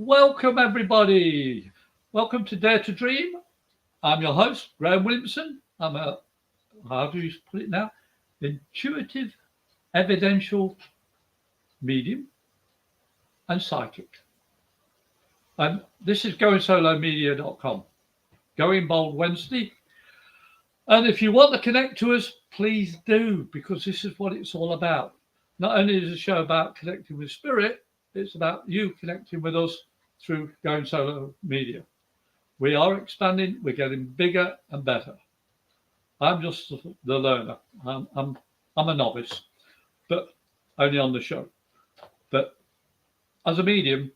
Welcome, everybody. Welcome to Dare to Dream. I'm your host, Graham Williamson. I'm a, how do you put it now? Intuitive, evidential medium and psychic. And this is goingsolomedia.com. Going Bold Wednesday. And if you want to connect to us, please do, because this is what it's all about. Not only is the show about connecting with spirit, it's about you connecting with us through Going Solo Media. We are expanding. We're getting bigger and better. I'm just the learner. I'm a novice, but only on the show. But as a medium,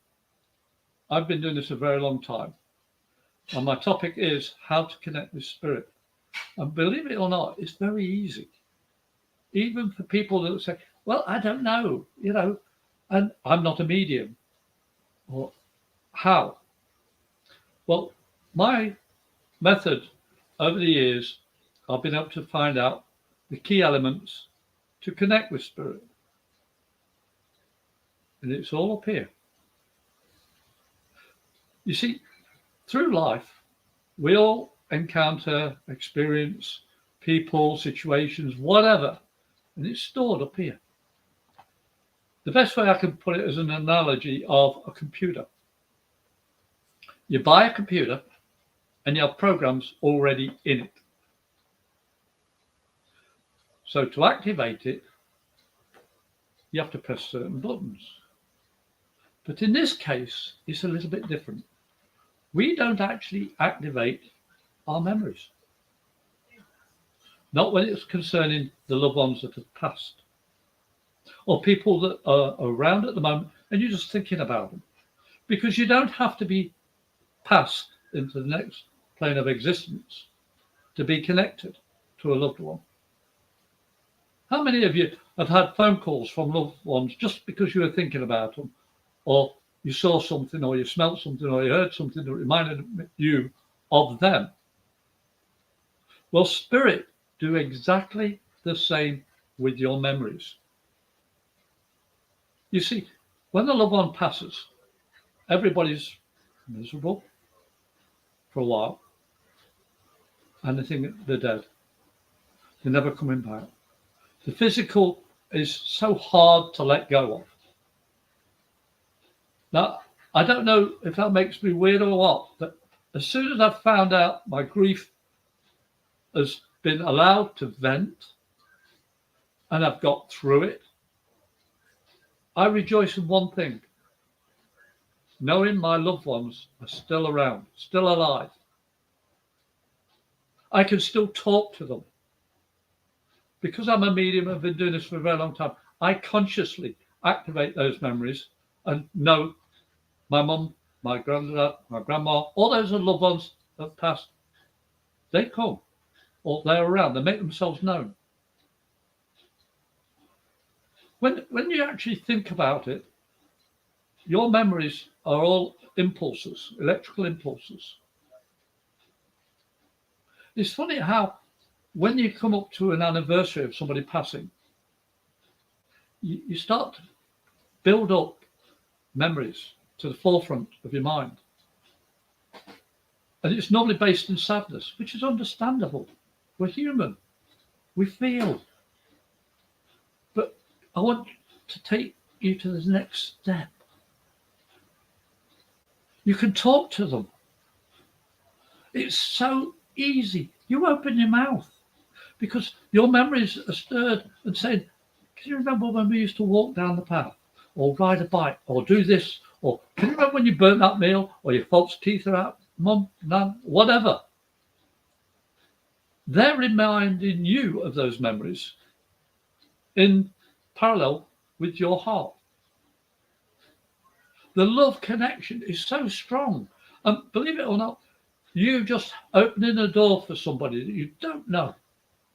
I've been doing this a very long time. And my topic is how to connect with spirit. And believe it or not, it's very easy. Even for people that say, well, I don't know, and I'm not a medium. Or how? Well, my method over the years, I've been able to find out the key elements to connect with spirit. And it's all up here. You see, through life, we all encounter, experience people, situations, whatever, and it's stored up here. The best way I can put it is an analogy of a computer. You buy a computer and you have programs already in it. So to activate it, you have to press certain buttons. But in this case, it's a little bit different. We don't actually activate our memories. Not when it's concerning the loved ones that have passed, or people that are around at the moment and you're just thinking about them. Because you don't have to be passed into the next plane of existence to be connected to a loved one. How many of you have had phone calls from loved ones just because you were thinking about them, or you saw something, or you smelt something, or you heard something that reminded you of them? Well, spirit do exactly the same with your memories. You see, when the loved one passes, everybody's miserable for a while, and they think they're dead. They're never coming back. The physical is so hard to let go of. Now, I don't know if that makes me weird or what, but as soon as I've found out my grief has been allowed to vent and I've got through it, I rejoice in one thing: knowing my loved ones are still around, still alive. I can still talk to them. Because I'm a medium, I've been doing this for a very long time, I consciously activate those memories and know my mum, my granddad, my grandma, all those loved ones that have passed, they come, or they're around, they make themselves known. When you actually think about it, your memories are all impulses, electrical impulses. It's funny how when you come up to an anniversary of somebody passing, you start to build up memories to the forefront of your mind. And it's normally based in sadness, which is understandable. We're human. We feel. But I want to take you to the next step. You can talk to them. It's so easy. You open your mouth because your memories are stirred and saying, can you remember when we used to walk down the path or ride a bike or do this? Or can you remember when you burnt that meal or your false teeth are out? Mum, nan, whatever. They're reminding you of those memories in parallel with your heart. The love connection is so strong. And believe it or not, you just opening a door for somebody that you don't know,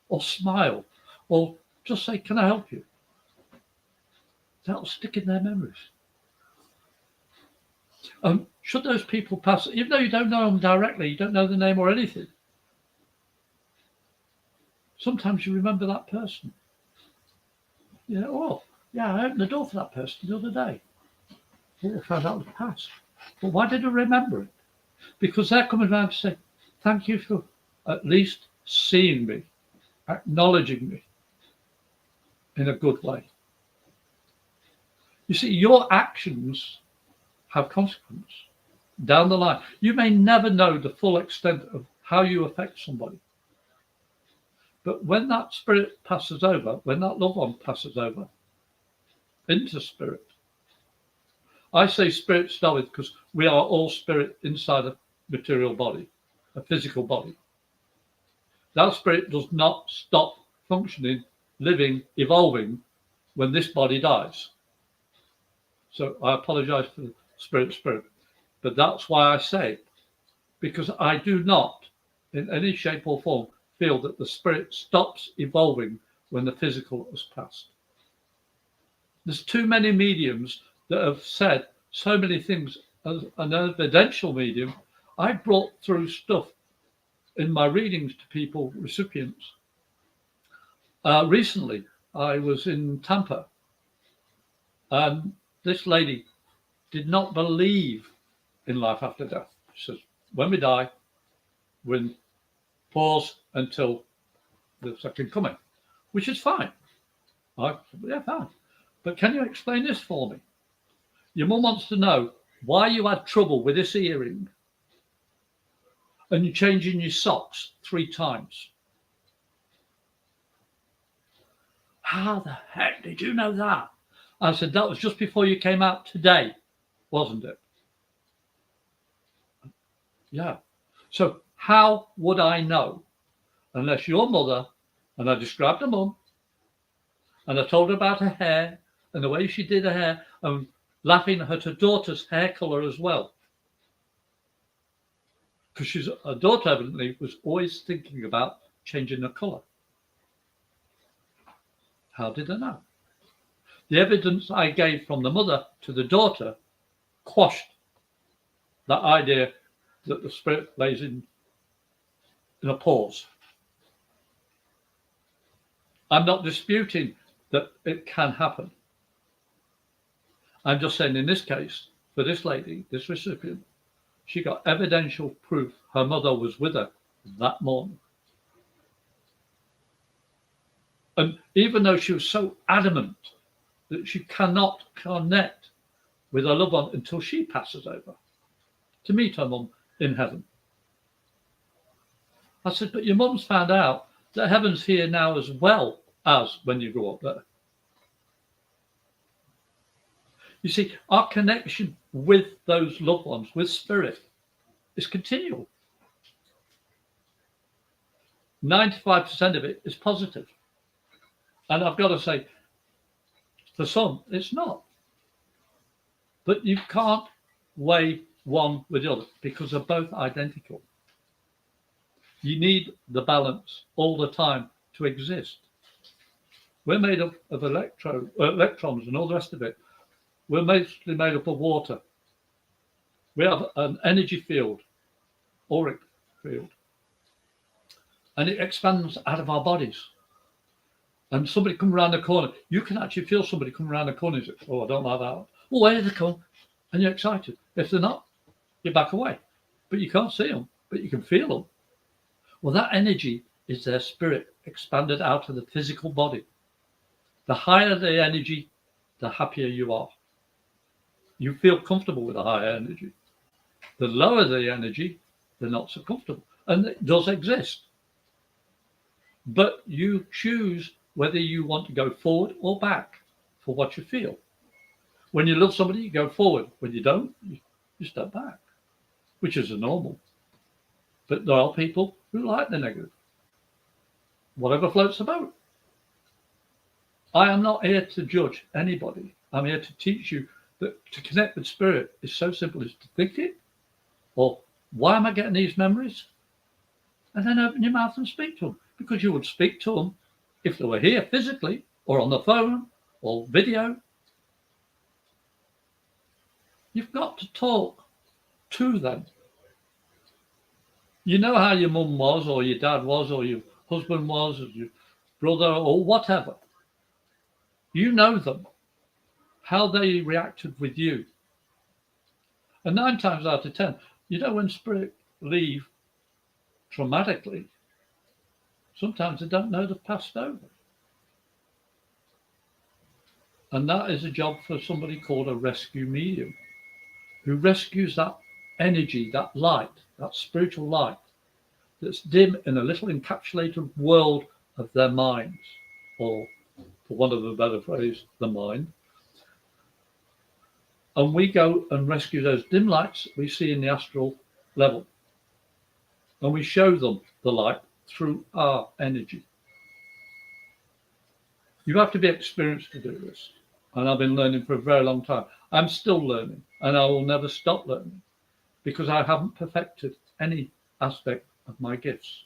or smile, or just say, can I help you? That'll stick in their memories. Should those people pass, even though you don't know them directly, you don't know the name or anything, sometimes you remember that person. You know, oh, yeah, I opened the door for that person the other day. I found out it passed. But why did I remember it? Because they're coming around to say, thank you for at least seeing me, acknowledging me in a good way. You see, your actions have consequence down the line. You may never know the full extent of how you affect somebody. But when that spirit passes over, when that loved one passes over into spirit, I say spirit started because we are all spirit inside a material body, a physical body. That spirit does not stop functioning, living, evolving when this body dies. So I apologize for the spirit, but that's why I say it, because I do not, in any shape or form, feel that the spirit stops evolving when the physical has passed. There's too many mediums that have said so many things. As an evidential medium, I brought through stuff in my readings to people, recipients. Recently, I was in Tampa, and this lady did not believe in life after death. She says, when we die, we'll pause until the second coming, which is fine. I said, yeah, fine. But can you explain this for me? Your mum wants to know why you had trouble with this earring and you're changing your socks 3 times. How the heck did you know that? I said, that was just before you came out today, wasn't it? Yeah. So how would I know unless your mother, and I described her mum, and I told her about her hair and the way she did her hair, and laughing at her daughter's hair colour as well. Because her daughter evidently was always thinking about changing her colour. How did I know? The evidence I gave from the mother to the daughter quashed that idea that the spirit lays in a pause. I'm not disputing that it can happen. I'm just saying in this case, for this lady, this recipient, she got evidential proof her mother was with her that morning. And even though she was so adamant that she cannot connect with her loved one until she passes over to meet her mum in heaven. I said, but your mum's found out that heaven's here now as well as when you go up there. You see, our connection with those loved ones, with spirit, is continual. 95% of it is positive. And I've got to say, for some, it's not. But you can't weigh one with the other because they're both identical. You need the balance all the time to exist. We're made up of electrons and all the rest of it. We're mostly made up of water. We have an energy field, auric field, and it expands out of our bodies. And somebody comes around the corner, you can actually feel somebody come around the corner and say, oh, I don't like that. Oh, where they come? And you're excited. If they're not, you back away. But you can't see them, but you can feel them. Well, that energy is their spirit expanded out of the physical body. The higher the energy, the happier you are. You feel comfortable with a higher energy. The lower the energy, the not so comfortable. And it does exist. But you choose whether you want to go forward or back for what you feel. When you love somebody, you go forward. When you don't, you step back, which is a normal. But there are people who like the negative. Whatever floats the boat. I am not here to judge anybody. I'm here to teach you that to connect with spirit is so simple as to think it, or why am I getting these memories? And then open your mouth and speak to them, because you would speak to them if they were here physically, or on the phone, or video. You've got to talk to them. You know how your mum was, or your dad was, or your husband was, or your brother, or whatever. You know them, how they reacted with you. And 9 times out of 10, when spirit leave traumatically, sometimes they don't know they've passed over. And that is a job for somebody called a rescue medium, who rescues that energy, that light, that spiritual light that's dim in a little encapsulated world of their minds, or for want of a better phrase, the mind. And we go and rescue those dim lights we see in the astral level. And we show them the light through our energy. You have to be experienced to do this. And I've been learning for a very long time. I'm still learning, and I will never stop learning, because I haven't perfected any aspect of my gifts.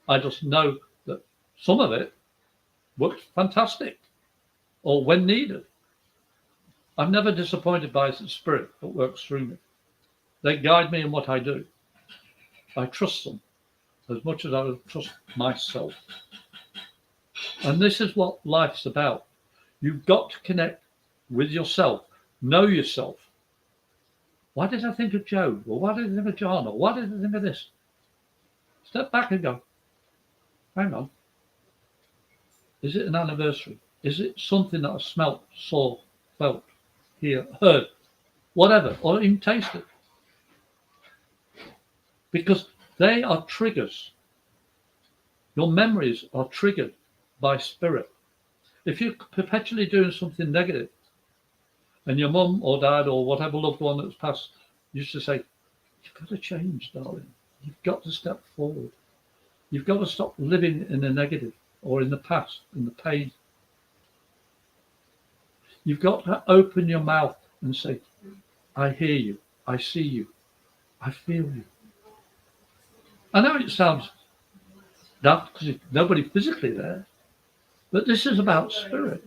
I just know that some of it works fantastic, or when needed. I'm never disappointed by the spirit that works through me. They guide me in what I do. I trust them as much as I would trust myself. And this is what life's about. You've got to connect with yourself, know yourself. Why did I think of Joe? Or why did I think of John? Or why did I think of this? Step back and go, hang on. Is it an anniversary? Is it something that I smelt, saw, felt, heard, whatever, or even tasted? Because they are triggers. Your memories are triggered by spirit. If you're perpetually doing something negative, and your mum or dad or whatever loved one that's passed used to say, you've got to change, darling. You've got to step forward. You've got to stop living in the negative or in the past, in the pain. You've got to open your mouth and say, I hear you, I see you, I feel you. I know it sounds daft because there's nobody physically there, but this is about spirit.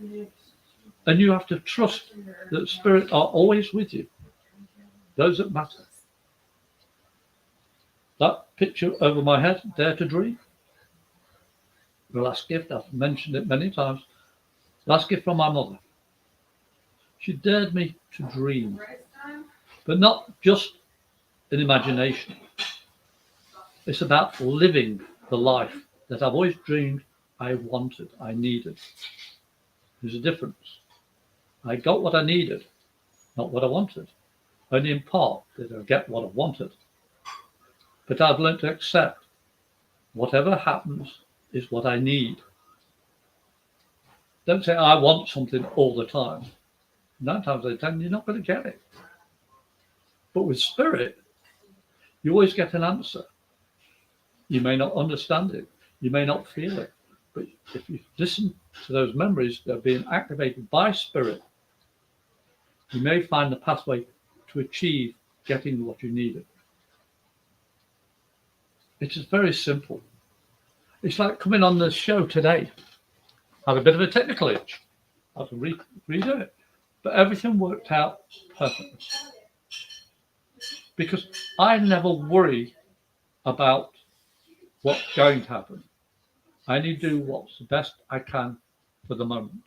And you have to trust that spirit are always with you, those that matter. That picture over my head, Dare to Dream, the last gift, I've mentioned it many times, last gift from my mother. She dared me to dream, but not just in imagination. It's about living the life that I've always dreamed I wanted, I needed. There's a difference. I got what I needed, not what I wanted. Only in part did I get what I wanted. But I've learned to accept whatever happens is what I need. Don't say I want something all the time. 9 times out of 10, you're not going to get it. But with spirit, you always get an answer. You may not understand it. You may not feel it. But if you listen to those memories that are being activated by spirit, you may find the pathway to achieve getting what you needed. It is very simple. It's like coming on the show today. Had a bit of a technical itch. I had to redo it. But everything worked out perfectly. Because I never worry about what's going to happen. I only do what's the best I can for the moment.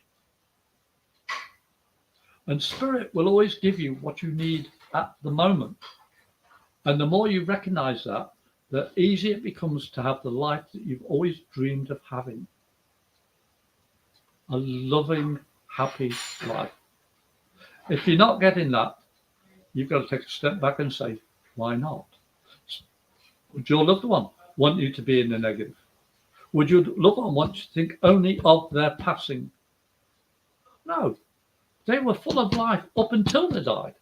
And spirit will always give you what you need at the moment. And the more you recognize that, the easier it becomes to have the life that you've always dreamed of having. A loving, happy life. If you're not getting that, you've got to take a step back and say, why not? Would your loved one want you to be in the negative? Would your loved one want you to think only of their passing? No. They were full of life up until they died.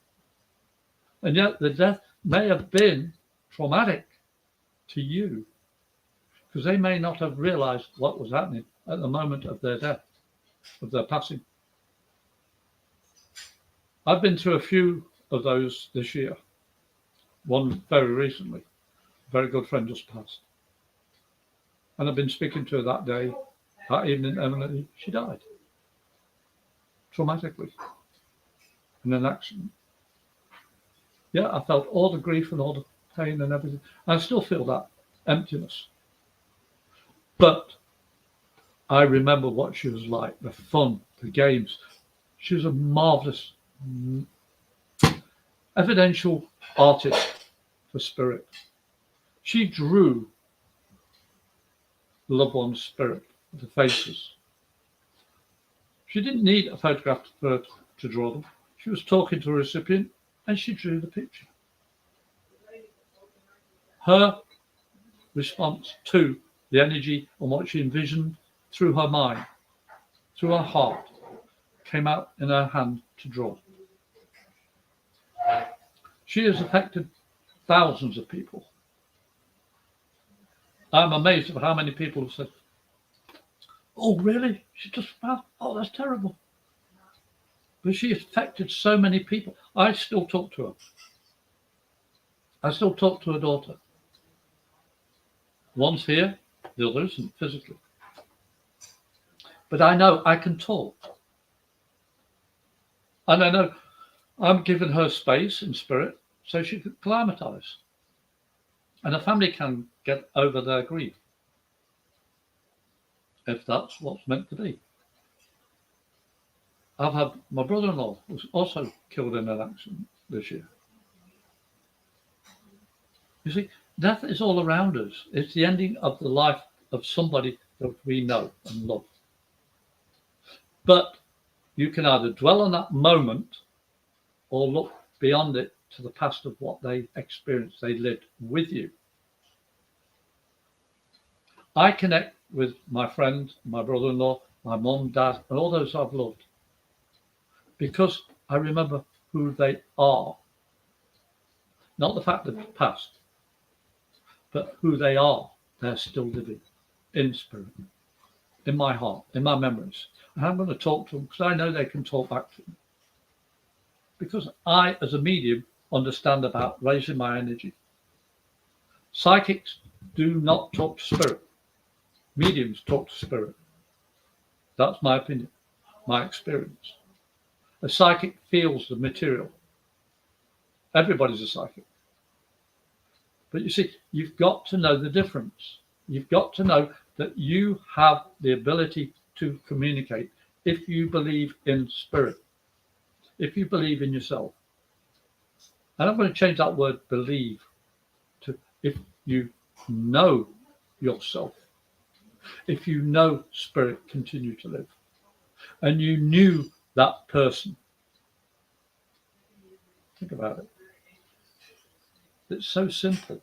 And yet the death may have been traumatic to you, because they may not have realized what was happening at the moment of their death, of their passing. I've been through a few of those this year. One very recently. A very good friend just passed. And I've been speaking to her that day, that evening, Emily, she died. Traumatically. In an accident. Yeah, I felt all the grief and all the pain and everything. I still feel that emptiness. But I remember what she was like, the fun, the games. She was a marvelous. evidential artist for spirit. She drew the loved one's spirit, the faces. She didn't need a photograph to draw them. She was talking to a recipient and she drew the picture. Her response to the energy and what she envisioned through her mind, through her heart, came out in her hand to draw. She has affected thousands of people. I'm amazed at how many people have said, "Oh, really? She just found, oh, that's terrible." But she affected so many people. I still talk to her. I still talk to her daughter. One's here, the other isn't physically. But I know I can talk. And I know I'm giving her space in spirit so she can acclimatise. And the family can get over their grief, if that's what's meant to be. I've had my brother-in-law was also killed in an accident this year. You see, death is all around us. It's the ending of the life of somebody that we know and love. But you can either dwell on that moment or look beyond it to the past of what they experienced, they lived with you. I connect with my friend, my brother-in-law, my mum, dad, and all those I've loved because I remember who they are. Not the fact of the past, but who they are. They're still living in spirit, in my heart, in my memories. And I'm going to talk to them because I know they can talk back to me. Because I, as a medium, understand about raising my energy. Psychics do not talk to spirit. Mediums talk to spirit. That's my opinion, my experience. A psychic feels the material. Everybody's a psychic. But you see, you've got to know the difference. You've got to know that you have the ability to communicate if you believe in spirit, if you believe in yourself. And I'm going to change that word believe to if you know yourself, if you know spirit continue to live, and you knew that person. Think about it. It's so simple.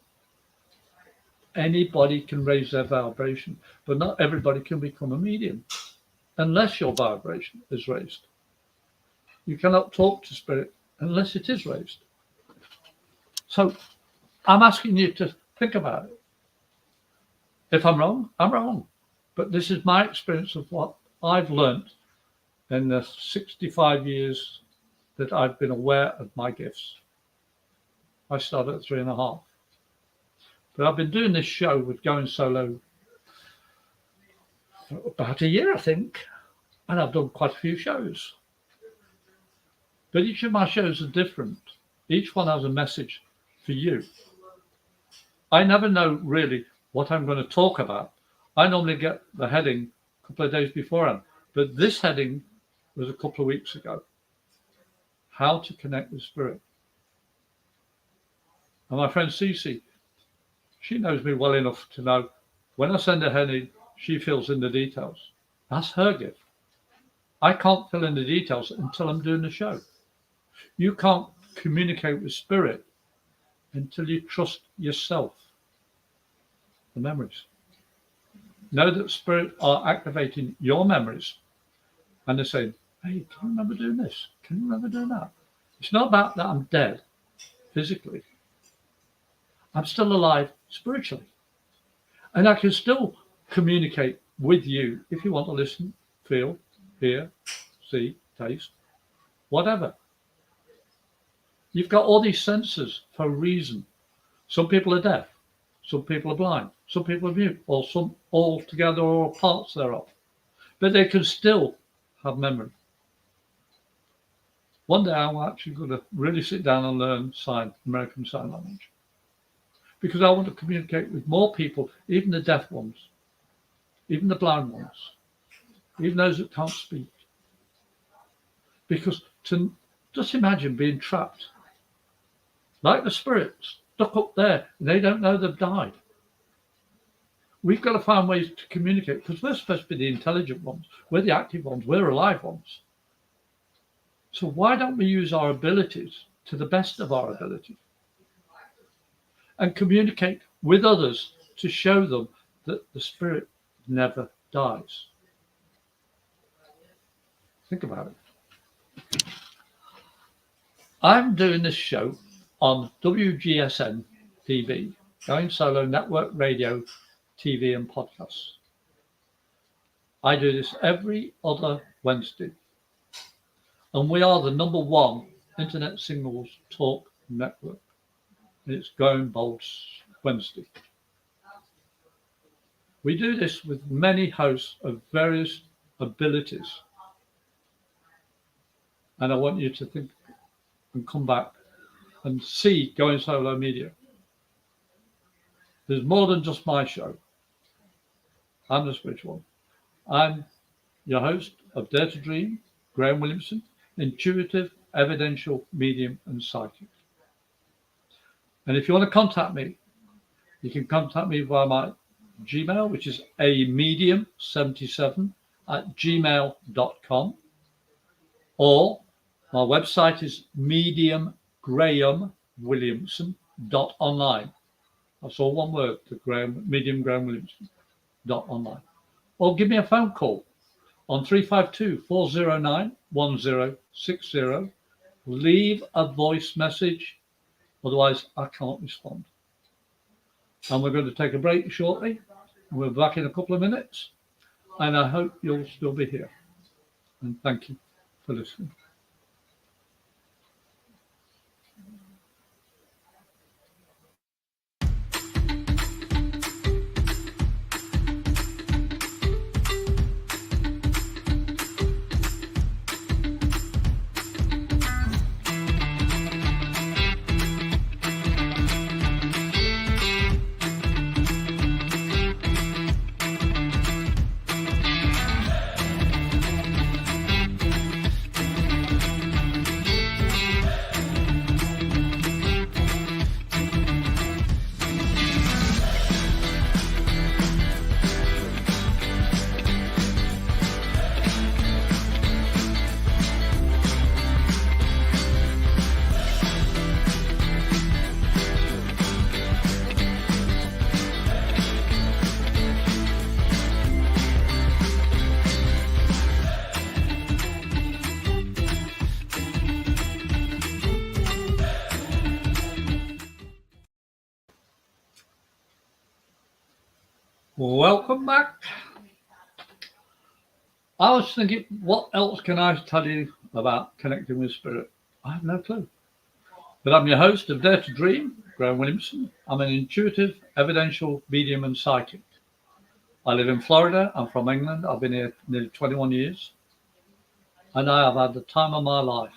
Anybody can raise their vibration, but not everybody can become a medium unless your vibration is raised. You cannot talk to spirit unless it is raised. So I'm asking you to think about it. If I'm wrong, I'm wrong. But this is my experience of what I've learned in the 65 years that I've been aware of my gifts. I started at 3.5. But I've been doing this show with Going Solo for about a year, I think. And I've done quite a few shows. But each of my shows are different. Each one has a message for you. I never know really what I'm going to talk about. I normally get the heading a couple of days beforehand. But this heading was a couple of weeks ago. How to connect with spirit. And my friend Cece, she knows me well enough to know when I send a heading, she fills in the details. That's her gift. I can't fill in the details until I'm doing the show. You can't communicate with spirit until you trust yourself. The memories. Know that spirit are activating your memories. And they're saying, hey, can you remember doing this? Can you remember doing that? It's not about that I'm dead physically. I'm still alive spiritually. And I can still communicate with you if you want to listen, feel, hear, see, taste, whatever. You've got all these senses for a reason. Some people are deaf. Some people are blind. Some people are mute. Or some all together or parts thereof. But they can still have memory. One day I'm actually going to really sit down and learn American Sign Language. Because I want to communicate with more people, even the deaf ones, even the blind ones, even those that can't speak. Because to just imagine being trapped like the spirits stuck up there. They don't know they've died. We've got to find ways to communicate because we're supposed to be the intelligent ones. We're the active ones. We're alive ones. So why don't we use our abilities to the best of our ability and communicate with others to show them that the spirit never dies? Think about it. I'm doing this show on WGSN-DB, Going Solo Network Radio, TV and podcasts. I do this every other Wednesday. And we are the #1 internet singles talk network. It's Going Bold Wednesday. We do this with many hosts of various abilities. And I want you to think and come back and see Going Solo Media. There's more than just my show. I'm the spiritual one. I'm your host of Dare to Dream, Graham Williamson, intuitive, evidential, medium, and psychic. And if you want to contact me, you can contact me via my Gmail, which is amedium77@gmail.com, or my website is mediumgrahamwilliamson.online. That's all one word, the mediumgrahamwilliamson.online. Or give me a phone call on 352-409-1060. Leave a voice message, otherwise I can't respond. And we're going to take a break shortly. We're back in a couple of minutes, and I hope you'll still be here. And thank you for listening. Welcome back. I was thinking, what else can I tell you about connecting with spirit? I have no clue. But I'm your host of Dare to Dream, Graham Williamson. I'm an intuitive, evidential, medium and psychic. I live in Florida. I'm from England. I've been here nearly 21 years. And I have had the time of my life,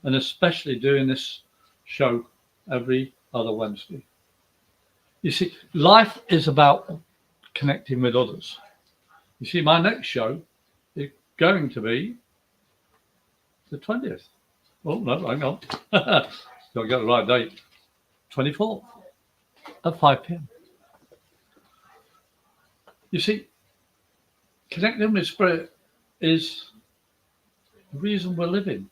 and especially doing this show every other Wednesday. You see, life is about connecting with others. You see, my next show is going to be the 20th. Oh, no, hang on. Got to get the right date. 24th at 5 p.m. You see, connecting with spirit is the reason we're living.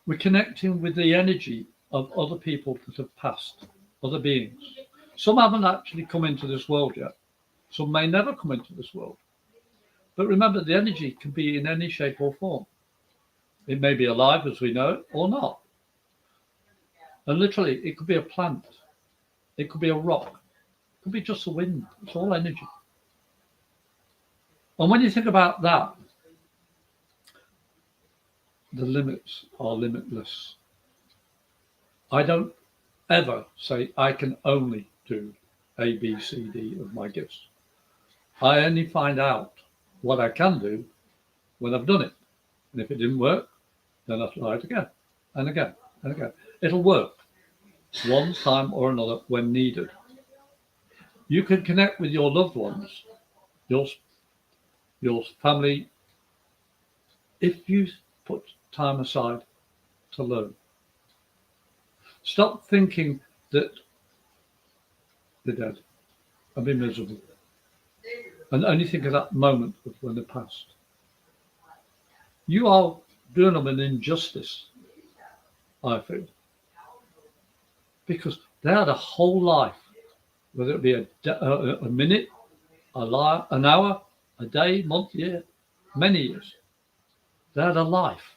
We're connecting with the energy of other people that have passed, other beings. Some haven't actually come into this world yet. Some may never come into this world. But remember, the energy can be in any shape or form. It may be alive as we know it or not. And literally, it could be a plant. It could be a rock. It could be just the wind. It's all energy. And when you think about that, the limits are limitless. I don't ever say I can only do A, B, C, D of my gifts. I only find out what I can do when I've done it. And if it didn't work, then I'll try it again and again and again. It'll work one time or another when needed. You can connect with your loved ones, your family, if you put time aside to learn. Stop thinking that they're dead and be miserable. And only think of that moment of when they passed. You are doing them an injustice, I feel. Because they had a whole life, whether it be a minute, an hour, a day, month, year, many years. They had a life.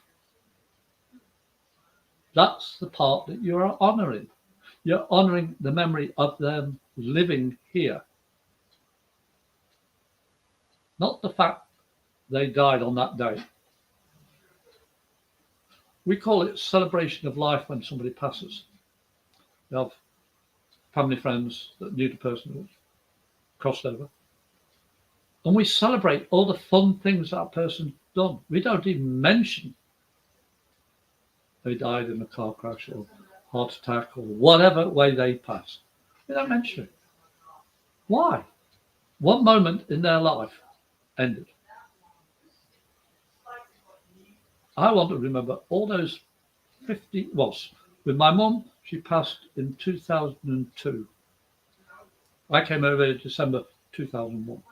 That's the part that you are honouring. You're honouring the memory of them living here. Not the fact they died on that day. We call it celebration of life when somebody passes. We have family friends that knew the person who crossed over. And we celebrate all the fun things that person's done. We don't even mention they died in a car crash or heart attack or whatever way they passed. We don't mention it. Why? One moment in their life ended. I want to remember all those 50, with my mum, she passed in 2002. I came over in December 2001.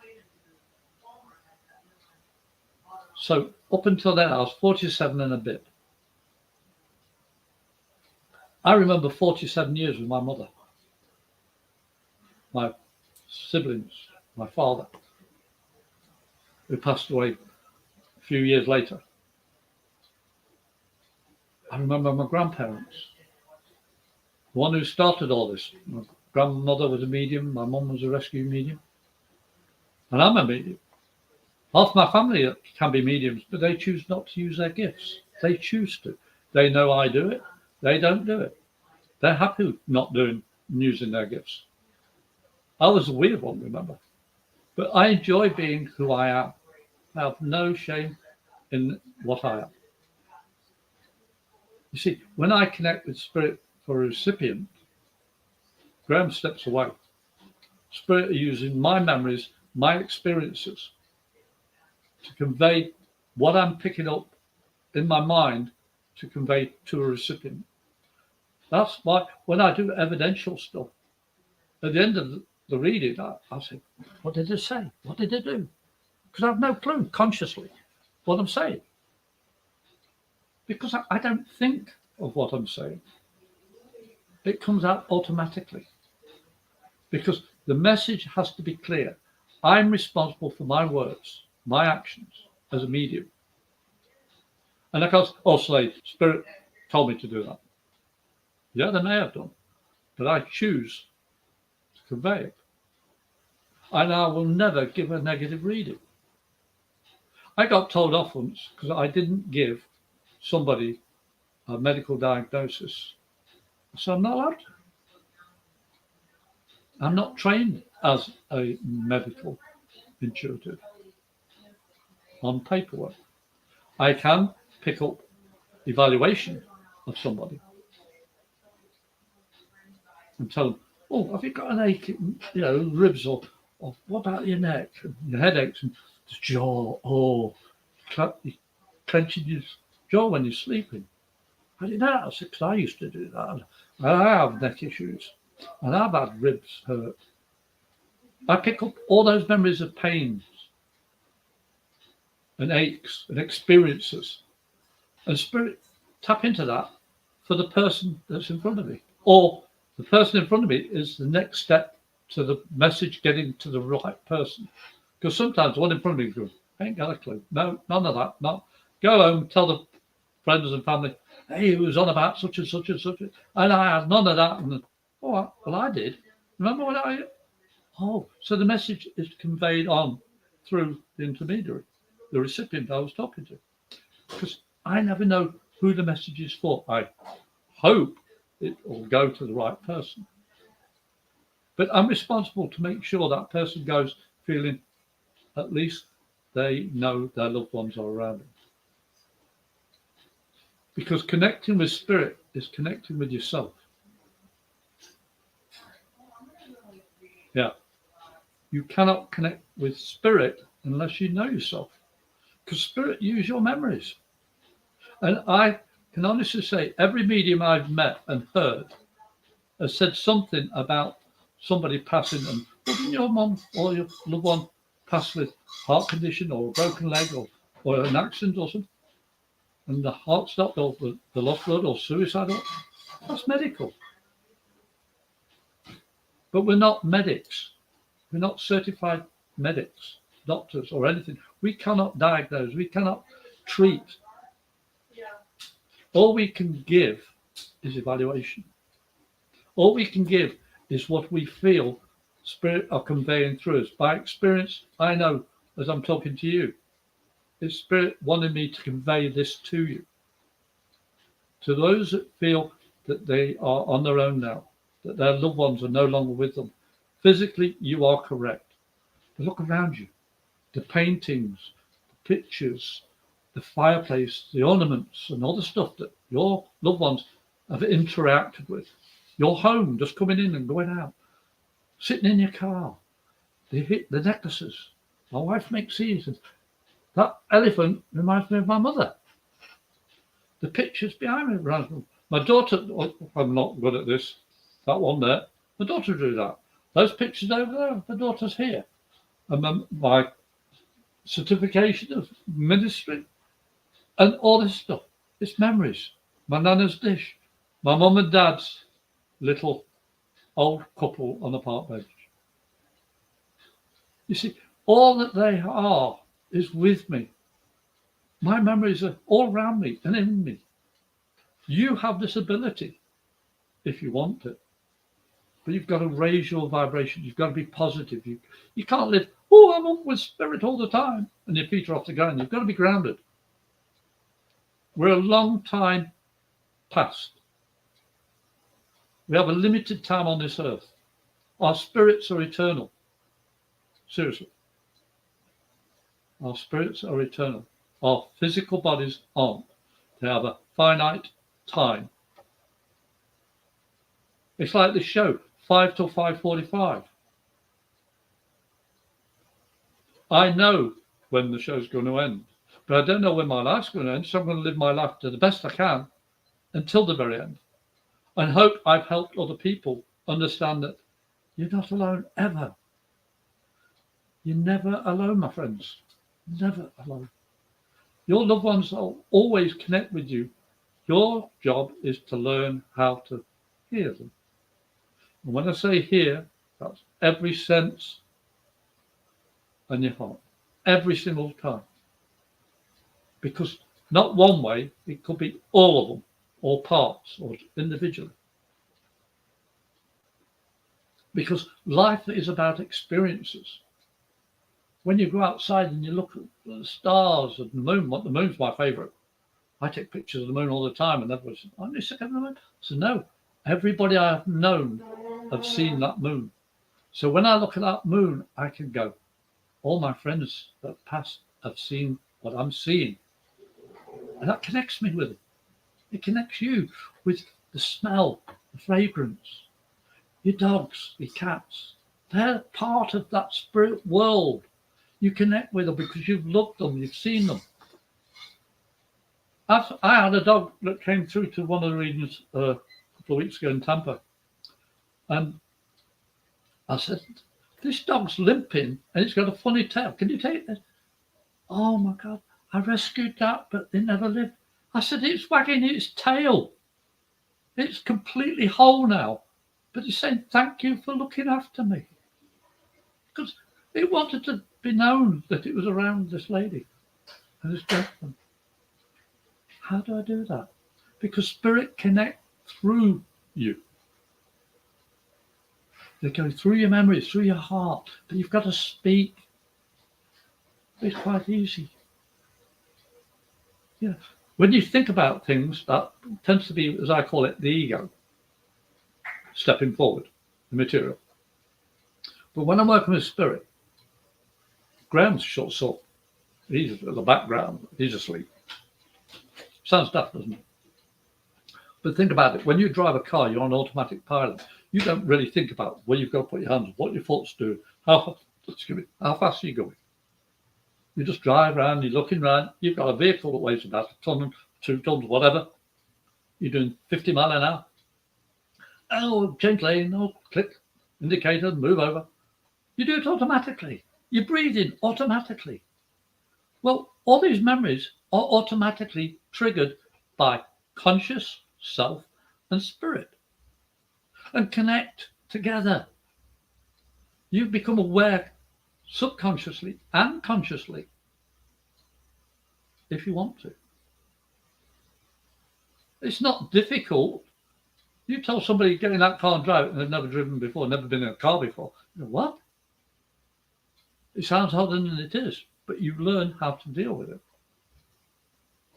So up until then, I was 47 and a bit. I remember 47 years with my mother, my siblings, my father, who passed away a few years later. I remember my grandparents, the one who started all this. My grandmother was a medium, my mum was a rescue medium, and I'm a medium. Half my family can be mediums, but they choose not to use their gifts. They choose to. They know I do it. They don't do it. They're happy not using their gifts. I was a weird one, remember. But I enjoy being who I am. I have no shame in what I am. You see, when I connect with Spirit for a recipient, Graham steps away. Spirit are using my memories, my experiences, to convey what I'm picking up in my mind to convey to a recipient. That's why when I do evidential stuff, at the end of the reading, I say, what did it say? What did it do? Because I have no clue consciously what I'm saying. Because I don't think of what I'm saying. It comes out automatically. Because the message has to be clear. I'm responsible for my words, my actions as a medium. And of course, also, Spirit told me to do that. Yeah, they may have done, but I choose to convey it. And I will never give a negative reading. I got told off once because I didn't give somebody a medical diagnosis. So I'm not allowed to. I'm not trained as a medical intuitive on paperwork. I can pick up evaluation of somebody and tell them, oh, have you got an ache in, ribs or what about your neck and your headaches and the jaw? Oh, you clenching your jaw when you're sleeping. I did that. I said, because I used to do that. And I have neck issues and I've had ribs hurt. I pick up all those memories of pains and aches and experiences, and Spirit tap into that for the person that's in front of me, or the person in front of me is the next step to the message getting to the right person. Because sometimes the one in front of me goes, I ain't got a clue. No, none of that. No. Go home, tell the friends and family, hey, he was on about such and such and such. And I had none of that. And well, I did. Remember what I... Oh, so the message is conveyed on through the intermediary, the recipient I was talking to. Because I never know who the message is for. I hope it will go to the right person. But I'm responsible to make sure that person goes feeling at least they know their loved ones are around them. Because connecting with Spirit is connecting with yourself. Yeah. You cannot connect with Spirit unless you know yourself. Because Spirit use your memories. And I can honestly say every medium I've met and heard has said something about somebody passing, and wouldn't your mum or your loved one pass with heart condition or a broken leg or an accident or something, and the heart stopped or the lost blood or suicide, that's medical. But we're not medics. We're not certified medics, doctors or anything. We cannot diagnose. We cannot treat. All we can give is evaluation. All we can give is what we feel Spirit are conveying through us. By experience, I know as I'm talking to you, it's Spirit wanted me to convey this to you. To those that feel that they are on their own now, that their loved ones are no longer with them. Physically, you are correct. But look around you. The paintings, the pictures, the fireplace, the ornaments, and all the stuff that your loved ones have interacted with. Your home, just coming in and going out. Sitting in your car. The necklaces. My wife makes these. And that elephant reminds me of my mother. The pictures behind me reminds me. My daughter, I'm not good at this. That one there. My daughter drew that. Those pictures over there, my daughter's here. And my certification of ministry and all this stuff. It's memories. My nana's dish. My mum and dad's little old couple on the park bench. You see, all that they are is with me. My memories are all around me and in me. You have this ability if you want it. But you've got to raise your vibration. You've got to be positive. You can't live, I'm up with Spirit all the time, and your feet are off the ground. You've got to be grounded. We're a long time past. We have a limited time on this earth. Our spirits are eternal. Seriously. Our spirits are eternal. Our physical bodies aren't. They have a finite time. It's like this show, 5 till 5:45. I know when the show's going to end, but I don't know when my life's going to end, so I'm going to live my life to the best I can until the very end. And hope I've helped other people understand that you're not alone ever. You're never alone, my friends. Never alone. Your loved ones will always connect with you. Your job is to learn how to hear them. And when I say hear, that's every sense and your heart. Every single time. Because not one way, it could be all of them, or parts, or individually. Because life is about experiences. When you go outside and you look at the stars and the moon, the moon's my favourite. I take pictures of the moon all the time, and everyone says, aren't you sick of the moon? So no, everybody I have known have seen that moon. So when I look at that moon, I can go, all my friends that passed have seen what I'm seeing. And that connects me with it. It connects you with the smell, the fragrance. Your dogs, your cats, they're part of that spirit world. You connect with them because you've loved them, you've seen them. I had a dog that came through to one of the readings a couple of weeks ago in Tampa. And I said, this dog's limping and it's got a funny tail. Can you take this? Oh my God, I rescued that, but they never lived. I said, it's wagging its tail. It's completely whole now. But it's saying, thank you for looking after me. Because it wanted to be known that it was around this lady and this gentleman. How do I do that? Because spirit connect through you. They go through your memories, through your heart, but you've got to speak. It's quite easy. Yeah. When you think about things, that tends to be, as I call it, the ego. Stepping forward, the material. But when I'm working with spirit, Graham's short. He's at the background. He's asleep. Sounds daft, doesn't it? But think about it. When you drive a car, you're on automatic pilot. You don't really think about where you've got to put your hands, what your foot's doing, how fast are you going. You just drive around, you're looking around. You've got a vehicle that weighs about a ton, 2 tons, whatever. You're doing 50 miles an hour. Oh, change lane, oh, click, indicator, move over. You do it automatically. You breathe in automatically. Well, all these memories are automatically triggered by conscious self and spirit and connect together. You become aware subconsciously and consciously if you want to. It's not difficult. You tell somebody get in that car and drive it and they've never driven before, never been in a car before. You know, what? It sounds harder than it is, but you learn how to deal with it.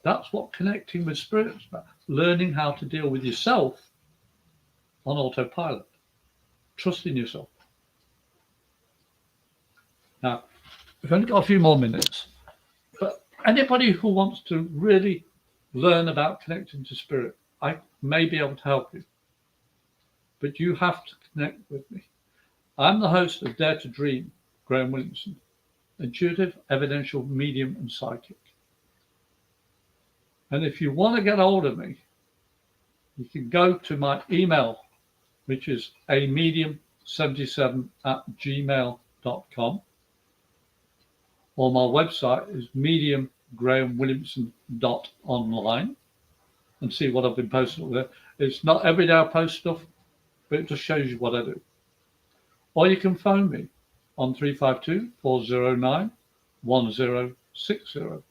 That's what connecting with spirit is about. Learning how to deal with yourself on autopilot. Trusting yourself. Now, we've only got a few more minutes, but anybody who wants to really learn about connecting to spirit, I may be able to help you. But you have to connect with me. I'm the host of Dare to Dream, Graham Williamson, intuitive, evidential, medium, and psychic. And if you want to get hold of me, you can go to my email, which is amedium77@gmail.com, or my website is mediumgrahamwilliamson.online, and see what I've been posting up there. It's not every day I post stuff, but it just shows you what I do. Or you can phone me on 352-409-1060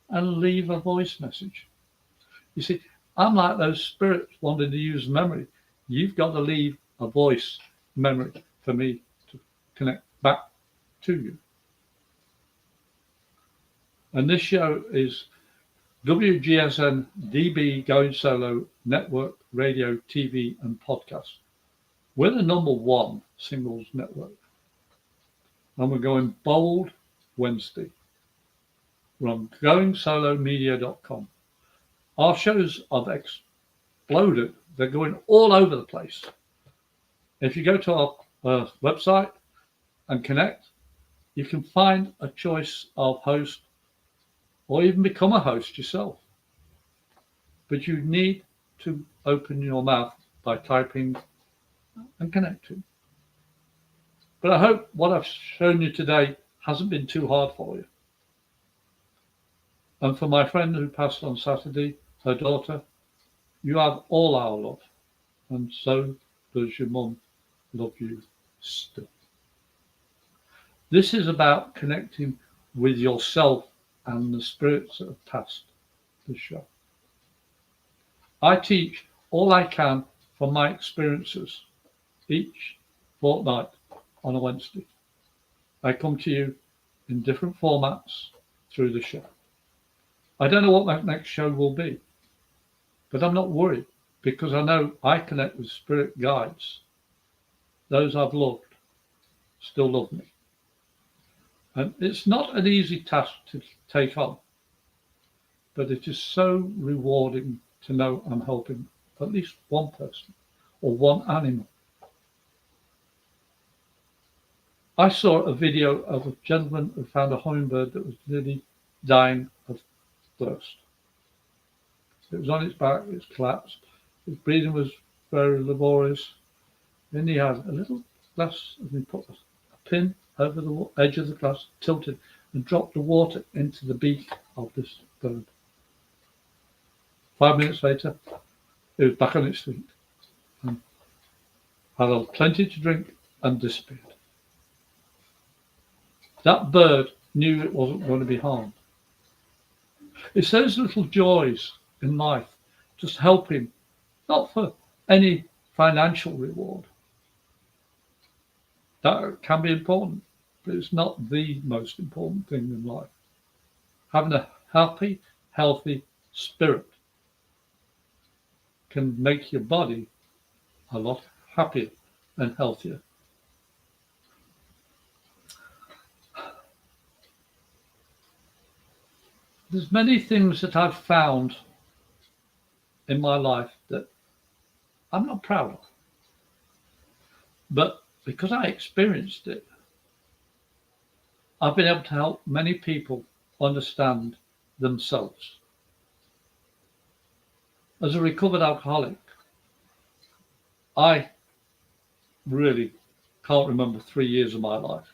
and leave a voice message. You see, I'm like those spirits wanting to use memory. You've got to leave a voice memory for me to connect back to you. And this show is WGSN-DB Going Solo Network, Radio, TV, and Podcast. We're the #1 singles network. And we're going bold Wednesday. We're on goingsolomedia.com. Our shows have exploded. They're going all over the place. If you go to our website and connect, you can find a choice of host or even become a host yourself. But you need to open your mouth by typing and connecting. But I hope what I've shown you today hasn't been too hard for you. And for my friend who passed on Saturday, her daughter, you have all our love. And so does your mum love you still. This is about connecting with yourself and the spirits that have passed the show. I teach all I can from my experiences each fortnight on a Wednesday. I come to you in different formats through the show. I don't know what my next show will be, but I'm not worried because I know I connect with spirit guides. Those I've loved still love me. And it's not an easy task to take on, but it is so rewarding to know I'm helping at least one person or one animal. I saw a video of a gentleman who found a hummingbird that was nearly dying of thirst. It was on its back, it's collapsed. Its breathing was very laborious. Then he had a little glass, and he put a pin over the edge of the glass, tilted, and dropped the water into the beak of this bird. 5 minutes later, it was back on its feet and had plenty to drink and disappeared. That bird knew it wasn't going to be harmed. It's those little joys in life, just helping, not for any financial reward. That can be important, but it's not the most important thing in life. Having a happy, healthy spirit can make your body a lot happier and healthier. There's many things that I've found in my life that I'm not proud of. But because I experienced it, I've been able to help many people understand themselves. As a recovered alcoholic, I really can't remember 3 years of my life.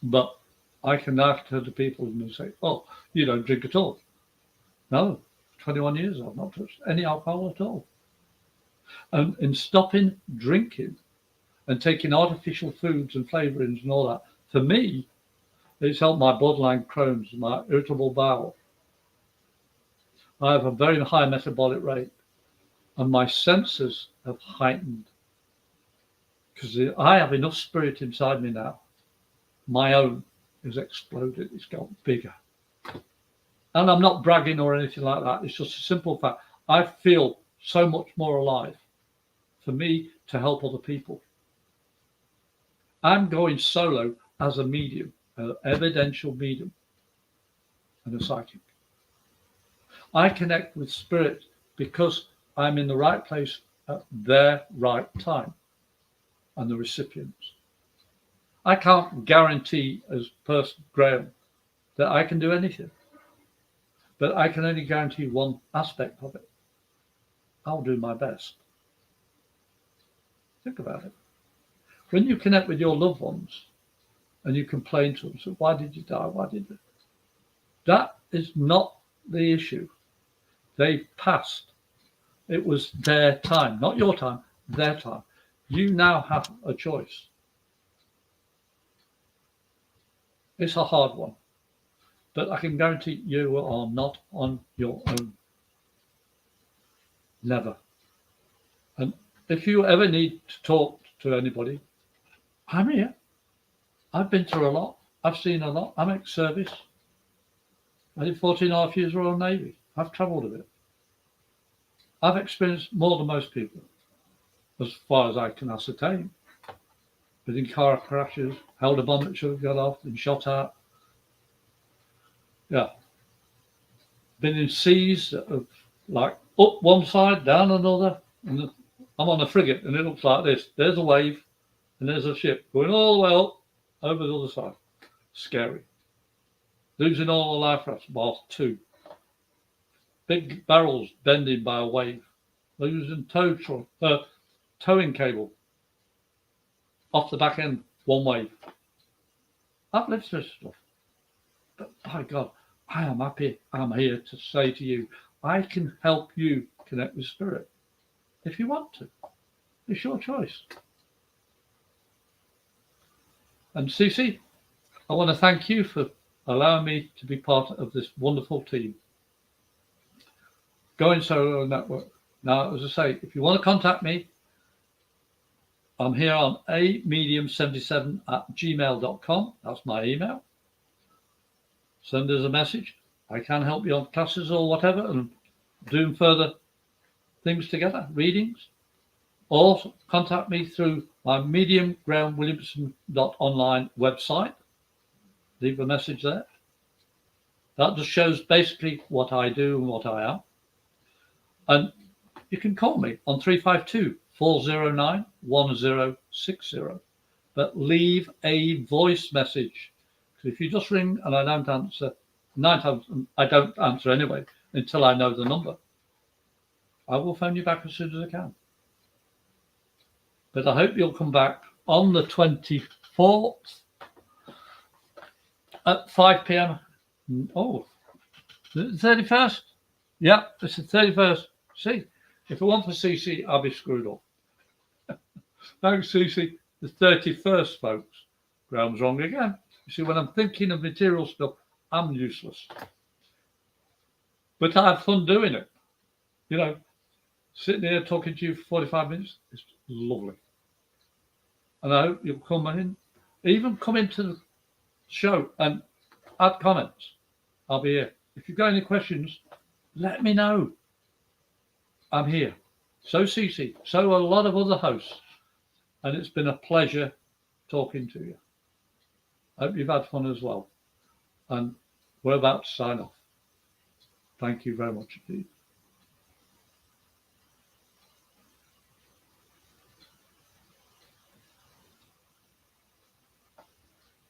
But I can now turn to people and say, oh, you don't drink at all. No, 21 years I've not touched any alcohol at all. And in stopping drinking and taking artificial foods and flavorings and all that, for me, it's helped my borderline Crohn's, my irritable bowel. I have a very high metabolic rate, and my senses have heightened because I have enough spirit inside me now. My own has exploded. It's got bigger. And I'm not bragging or anything like that. It's just a simple fact. I feel so much more alive for me to help other people. I'm going solo as a medium, an evidential medium, and a psychic. I connect with spirit because I'm in the right place at their right time and the recipients. I can't guarantee as person Graham that I can do anything, but I can only guarantee one aspect of it. I'll do my best. Think about it. When you connect with your loved ones and you complain to them, so why did you die? Why did you? That is not the issue. They passed. It was their time, not your time, their time. You now have a choice. It's a hard one, but I can guarantee you are not on your own. Never. And if you ever need to talk to anybody, I'm here. I've been through a lot. I've seen a lot. I'm ex-service. I did 14.5 years Royal Navy. I've travelled a bit. I've experienced more than most people, as far as I can ascertain. Been in car crashes, held a bomb that should have got off, been shot at. Yeah. Been in seas that have, like, up one side, down another. And I'm on a frigate and it looks like this. There's a wave and there's a ship going all the way up over the other side. Scary. Losing all the life rafts, whilst two. Big barrels bending by a wave. Losing towing cable off the back end, one wave. I've lived through stuff. But by God, I am happy. I'm here to say to you, I can help you connect with spirit if you want to. It's your choice. And Cece, I want to thank you for allowing me to be part of this wonderful team. Going Solo Network. Now, as I say, if you want to contact me, I'm here on amedium77@gmail.com. That's my email. Send us a message. I can help you on classes or whatever and doing further things together, readings. Or contact me through my Medium GrahamWilliamson.online website. Leave a message there. That just shows basically what I do and what I am. And you can call me on 352-409-1060. But leave a voice message. Because if you just ring and I don't answer, 9 times I don't answer anyway until I know the number. I will phone you back as soon as I can. But I hope you'll come back on the 24th at 5 p.m. Oh, the 31st? Yeah, it's the 31st. See, if it weren't for CC, I'll be screwed up. Thanks, CC. The 31st, folks. Graham's wrong again. You see, when I'm thinking of material stuff, I'm useless. But I have fun doing it. You know, sitting here talking to you for 45 minutes is lovely. And I hope you'll come in, even come into the show and add comments. I'll be here. If you've got any questions, let me know. I'm here. So Cece, so a lot of other hosts. And it's been a pleasure talking to you. I hope you've had fun as well. And we're about to sign off. Thank you very much indeed.